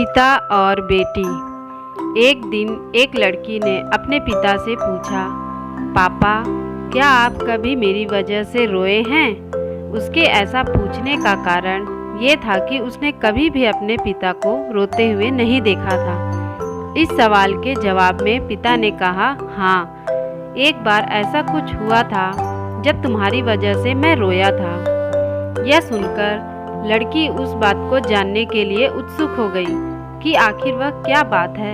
पिता और बेटी। एक दिन एक लड़की ने अपने पिता से पूछा, पापा, क्या आप कभी मेरी वजह से रोए हैं? उसके ऐसा पूछने का कारण ये था कि उसने कभी भी अपने पिता को रोते हुए नहीं देखा था। इस सवाल के जवाब में पिता ने कहा, हाँ, एक बार ऐसा कुछ हुआ था जब तुम्हारी वजह से मैं रोया था। यह सुनकर लड़की उस बात को जानने के लिए उत्सुक हो गई कि आखिर वह क्या बात है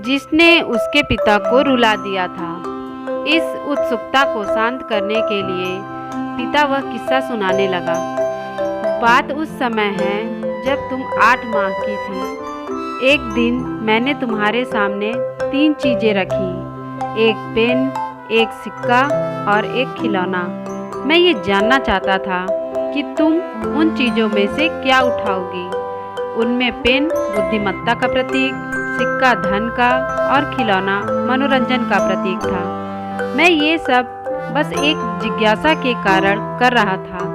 जिसने उसके पिता को रुला दिया था। इस उत्सुकता को शांत करने के लिए पिता वह किस्सा सुनाने लगा। बात उस समय है जब तुम 8 माह की थी। एक दिन मैंने तुम्हारे सामने 3 चीज़ें रखी, एक पेन, एक सिक्का और एक खिलौना। मैं ये जानना चाहता था कि तुम उन चीज़ों में से क्या उठाओगी। उनमें पेन बुद्धिमत्ता का प्रतीक, सिक्का धन का और खिलौना मनोरंजन का प्रतीक था। मैं ये सब बस एक जिज्ञासा के कारण कर रहा था।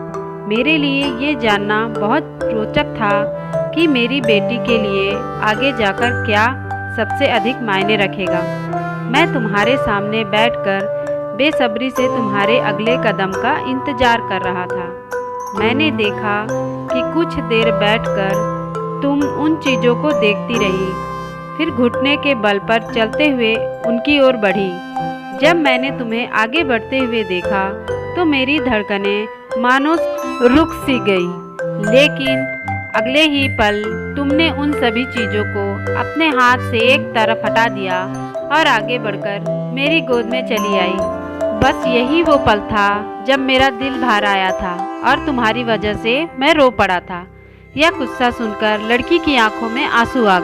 मेरे लिए ये जानना बहुत रोचक था कि मेरी बेटी के लिए आगे जाकर क्या सबसे अधिक मायने रखेगा। मैं तुम्हारे सामने बैठकर बेसब्री से तुम्हारे अगले कदम का इंतजार कर रहा था। मैंने देखा कि कुछ देर बैठकर तुम उन चीज़ों को देखती रही, फिर घुटने के बल पर चलते हुए उनकी ओर बढ़ी। जब मैंने तुम्हें आगे बढ़ते हुए देखा तो मेरी धड़कनें मानो रुक सी गई, लेकिन अगले ही पल तुमने उन सभी चीज़ों को अपने हाथ से एक तरफ हटा दिया और आगे बढ़कर मेरी गोद में चली आई। बस यही वो पल था जब मेरा दिल भर आया था और तुम्हारी वजह से मैं रो पड़ा था। यह किस्सा सुनकर लड़की की आंखों में आंसू आ गए।